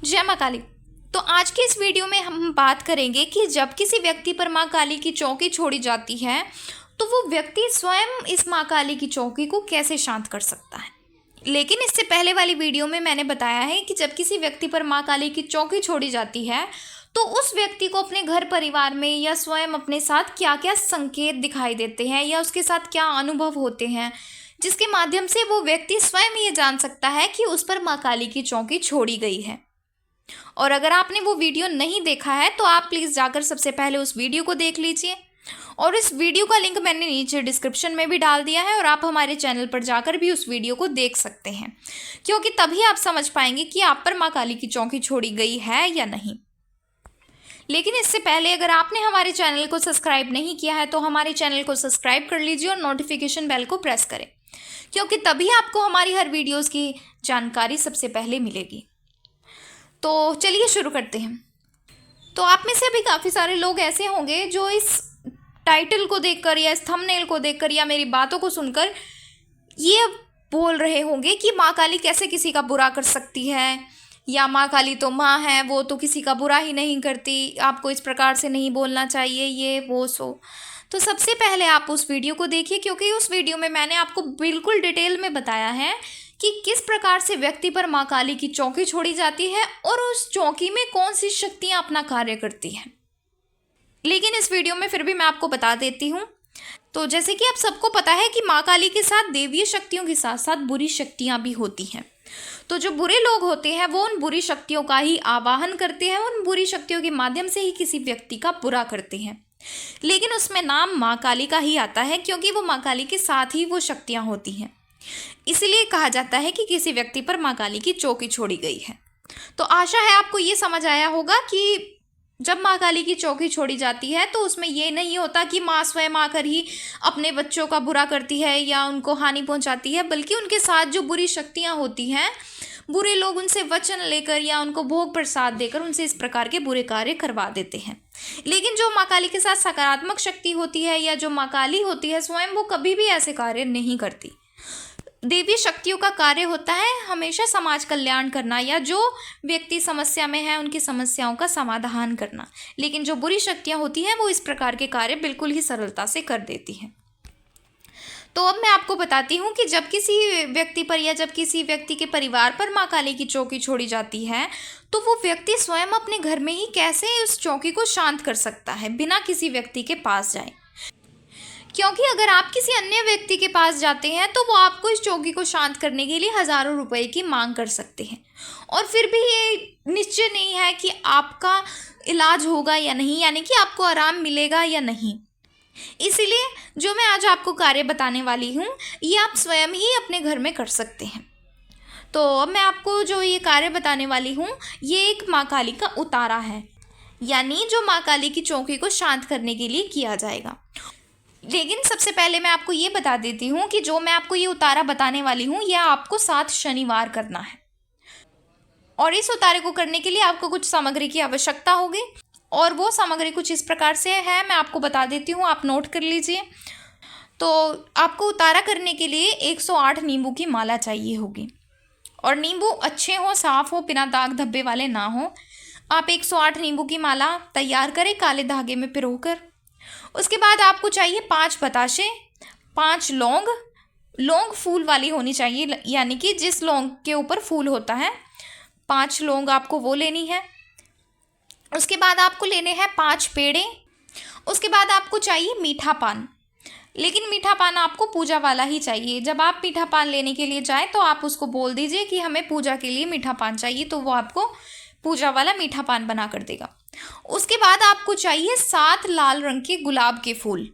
जय माँ काली। तो आज के इस वीडियो में हम बात करेंगे कि जब किसी व्यक्ति पर माँ काली की चौकी छोड़ी जाती है तो वो व्यक्ति स्वयं इस माँ काली की चौकी को कैसे शांत कर सकता है। लेकिन इससे पहले वाली वीडियो में मैंने बताया है कि जब किसी व्यक्ति पर माँ काली की चौकी छोड़ी जाती है तो उस व्यक्ति को अपने घर परिवार में या स्वयं अपने साथ क्या क्या संकेत दिखाई देते हैं या उसके साथ क्या अनुभव होते हैं, जिसके माध्यम से वो व्यक्ति स्वयं ये जान सकता है कि उस पर माँ काली की चौकी छोड़ी गई है। और अगर आपने वो वीडियो नहीं देखा है तो आप प्लीज़ जाकर सबसे पहले उस वीडियो को देख लीजिए, और इस वीडियो का लिंक मैंने नीचे डिस्क्रिप्शन में भी डाल दिया है और आप हमारे चैनल पर जाकर भी उस वीडियो को देख सकते हैं, क्योंकि तभी आप समझ पाएंगे कि आप पर माँ काली की चौकी छोड़ी गई है या नहीं। लेकिन इससे पहले अगर आपने हमारे चैनल को सब्सक्राइब नहीं किया है तो हमारे चैनल को सब्सक्राइब कर लीजिए और नोटिफिकेशन बेल को प्रेस करें, क्योंकि तभी आपको हमारी हर वीडियोज़ की जानकारी सबसे पहले मिलेगी। तो चलिए शुरू करते हैं। तो आप में से अभी काफ़ी सारे लोग ऐसे होंगे जो इस टाइटल को देखकर या इस थंबनेल को देखकर या मेरी बातों को सुनकर ये बोल रहे होंगे कि माँ काली कैसे किसी का बुरा कर सकती है, या माँ काली तो माँ है, वो तो किसी का बुरा ही नहीं करती, आपको इस प्रकार से नहीं बोलना चाहिए, ये वो सो। तो सबसे पहले आप उस वीडियो को देखिए, क्योंकि उस वीडियो में मैंने आपको बिल्कुल डिटेल में बताया है कि किस प्रकार से व्यक्ति पर माँ काली की चौकी छोड़ी जाती है और उस चौकी में कौन सी शक्तियाँ अपना कार्य करती हैं। लेकिन इस वीडियो में फिर भी मैं आपको बता देती हूँ। तो जैसे कि आप सबको पता है कि माँ काली के साथ देवीय शक्तियों के साथ साथ बुरी शक्तियाँ भी होती हैं। तो जो बुरे लोग होते हैं वो उन बुरी शक्तियों का ही आवाहन करते हैं, उन बुरी शक्तियों के माध्यम से ही किसी व्यक्ति का बुरा करते हैं। लेकिन उसमें नाम माँ काली का ही आता है, क्योंकि वो माँ काली के साथ ही वो शक्तियाँ होती हैं। इसलिए कहा जाता है कि किसी व्यक्ति पर माँ काली की चौकी छोड़ी गई है। तो आशा है आपको ये समझ आया होगा कि जब माँ काली की चौकी छोड़ी जाती है तो उसमें ये नहीं होता कि माँ स्वयं आकर ही अपने बच्चों का बुरा करती है या उनको हानि पहुंचाती है, बल्कि उनके साथ जो बुरी शक्तियाँ होती हैं, बुरे लोग उनसे वचन लेकर या उनको भोग प्रसाद देकर उनसे इस प्रकार के बुरे कार्य करवा देते हैं। लेकिन जो माँ काली के साथ सकारात्मक शक्ति होती है या जो माँ काली होती है स्वयं, वो कभी भी ऐसे कार्य नहीं करती। देवी शक्तियों का कार्य होता है हमेशा समाज कल्याण करना या जो व्यक्ति समस्या में है उनकी समस्याओं का समाधान करना। लेकिन जो बुरी शक्तियाँ होती हैं वो इस प्रकार के कार्य बिल्कुल ही सरलता से कर देती हैं। तो अब मैं आपको बताती हूँ कि जब किसी व्यक्ति पर या जब किसी व्यक्ति के परिवार पर माँ काली की चौकी छोड़ी जाती है तो वो व्यक्ति स्वयं अपने घर में ही कैसे उस चौकी को शांत कर सकता है बिना किसी व्यक्ति के पास जाए। क्योंकि अगर आप किसी अन्य व्यक्ति के पास जाते हैं तो वो आपको इस चौकी को शांत करने के लिए हज़ारों रुपए की मांग कर सकते हैं, और फिर भी ये निश्चय नहीं है कि आपका इलाज होगा या नहीं, यानी कि आपको आराम मिलेगा या नहीं। इसीलिए जो मैं आज आपको कार्य बताने वाली हूँ ये आप स्वयं ही अपने घर में कर सकते हैं। तो अब मैं आपको जो ये कार्य बताने वाली हूँ ये एक माँ काली का उतारा है, यानी जो माँ काली की चौकी को शांत करने के लिए किया जाएगा। लेकिन सबसे पहले मैं आपको ये बता देती हूँ कि जो मैं आपको ये उतारा बताने वाली हूँ यह आपको 7 शनिवार करना है, और इस उतारे को करने के लिए आपको कुछ सामग्री की आवश्यकता होगी, और वो सामग्री कुछ इस प्रकार से है, मैं आपको बता देती हूँ, आप नोट कर लीजिए। तो आपको उतारा करने के लिए 108 नींबू की माला चाहिए होगी, और नींबू अच्छे हों, साफ़ हो, बिना दाग धब्बे वाले ना हो। आप 108 नींबू की माला तैयार करें काले धागे में पिरोकर। उसके बाद आपको चाहिए 5 बताशे, 5 लौंग फूल वाली होनी चाहिए, यानी कि जिस लौंग के ऊपर फूल होता है 5 लौंग आपको वो लेनी है। उसके बाद आपको लेने हैं 5 पेड़े। उसके बाद आपको चाहिए मीठा पान, लेकिन मीठा पान आपको पूजा वाला ही चाहिए। जब आप मीठा पान लेने के लिए जाएं तो आप उसको बोल दीजिए कि हमें पूजा के लिए मीठा पान चाहिए, तो वो आपको पूजा वाला मीठा पान बना कर देगा। उसके बाद आपको चाहिए 7 लाल रंग के गुलाब के फूल,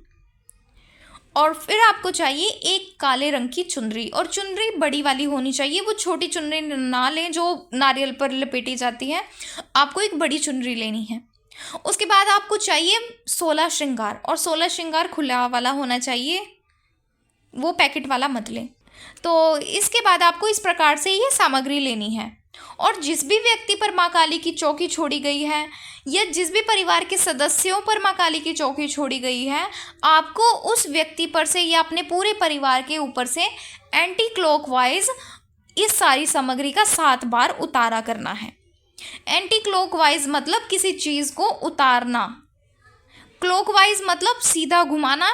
और फिर आपको चाहिए 1 काले रंग की चुनरी, और चुनरी बड़ी वाली होनी चाहिए, वो छोटी चुनरी ना लें जो नारियल पर लपेटी जाती है, आपको एक बड़ी चुनरी लेनी है। उसके बाद आपको चाहिए 16 श्रृंगार, और 16 श्रृंगार खुला वाला होना चाहिए, वो पैकेट वाला मत लें। तो इसके बाद आपको इस प्रकार से ये सामग्री लेनी है, और जिस भी व्यक्ति पर माँ काली की चौकी छोड़ी गई है या जिस भी परिवार के सदस्यों पर माँ काली की चौकी छोड़ी गई है, आपको उस व्यक्ति पर से या अपने पूरे परिवार के ऊपर से एंटी क्लॉकवाइज इस सारी सामग्री का 7 बार उतारा करना है। एंटी क्लॉकवाइज मतलब किसी चीज़ को उतारना, क्लॉकवाइज मतलब सीधा घुमाना,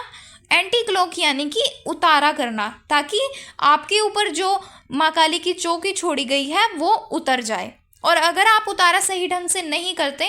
एंटी क्लॉक यानी कि उतारा करना, ताकि आपके ऊपर जो माँ काली की चौकी छोड़ी गई है वो उतर जाए। और अगर आप उतारा सही ढंग से नहीं करते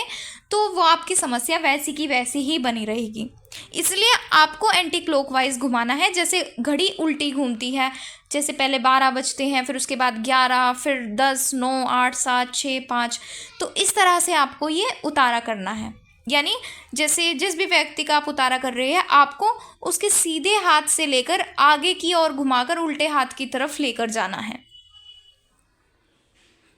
तो वो आपकी समस्या वैसी की वैसी ही बनी रहेगी। इसलिए आपको एंटी क्लॉकवाइज घुमाना है। जैसे घड़ी उल्टी घूमती है, जैसे पहले 12 बजते हैं, फिर उसके बाद 11, फिर 10, 9, 8, 7, 6, 5, तो इस तरह से आपको ये उतारा करना है। यानी जैसे जिस भी व्यक्ति का आप उतारा कर रहे हैं, आपको उसके सीधे हाथ से लेकर आगे की ओर घुमाकर उल्टे हाथ की तरफ लेकर जाना है।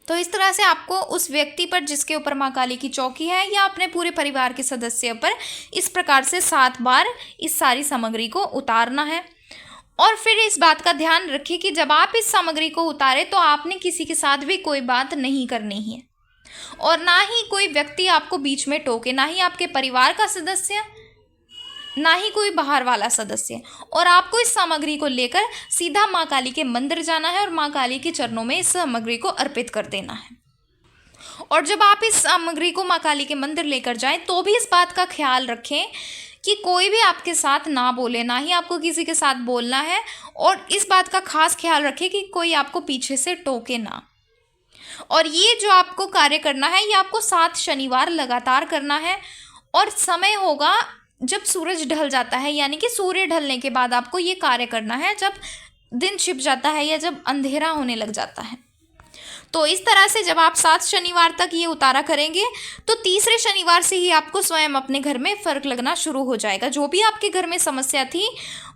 तो इस तरह से आपको उस व्यक्ति पर जिसके ऊपर माँ काली की चौकी है या अपने पूरे परिवार के सदस्य पर इस प्रकार से 7 बार इस सारी सामग्री को उतारना है। और फिर इस बात का ध्यान रखिए कि जब आप इस सामग्री को उतारें तो आपने किसी के साथ भी कोई बात नहीं करनी है, और ना ही कोई व्यक्ति आपको बीच में टोके, ना ही आपके परिवार का सदस्य, ना ही कोई बाहर वाला सदस्य। और आपको इस सामग्री को लेकर सीधा माँ काली के मंदिर जाना है और माँ काली के चरणों में इस सामग्री को अर्पित कर देना है। और जब आप इस सामग्री को माँ काली के मंदिर लेकर जाएं तो भी इस बात का ख्याल रखें कि कोई भी आपके साथ ना बोले, ना ही आपको किसी के साथ बोलना है। और इस बात का खास ख्याल रखें कि कोई आपको पीछे से टोके ना। और ये जो आपको कार्य करना है ये आपको 7 शनिवार लगातार करना है। और समय होगा जब सूरज ढल जाता है, यानी कि सूर्य ढलने के बाद आपको ये कार्य करना है, जब दिन छिप जाता है या जब अंधेरा होने लग जाता है। तो इस तरह से जब आप 7 शनिवार तक ये उतारा करेंगे तो तीसरे शनिवार से ही आपको स्वयं अपने घर में फ़र्क लगना शुरू हो जाएगा। जो भी आपके घर में समस्या थी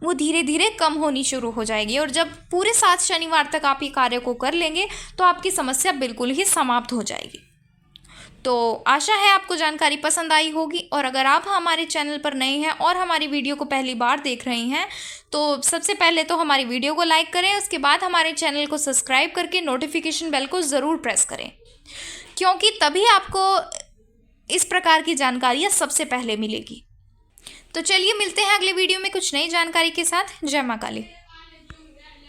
वो धीरे धीरे कम होनी शुरू हो जाएगी। और जब पूरे 7 शनिवार तक आप ये कार्य को कर लेंगे तो आपकी समस्या बिल्कुल ही समाप्त हो जाएगी। तो आशा है आपको जानकारी पसंद आई होगी। और अगर आप हमारे चैनल पर नए हैं और हमारी वीडियो को पहली बार देख रहे हैं तो सबसे पहले तो हमारी वीडियो को लाइक करें, उसके बाद हमारे चैनल को सब्सक्राइब करके नोटिफिकेशन बेल को ज़रूर प्रेस करें, क्योंकि तभी आपको इस प्रकार की जानकारियाँ सबसे पहले मिलेगी। तो चलिए मिलते हैं अगले वीडियो में कुछ नई जानकारी के साथ। जय माँ काली।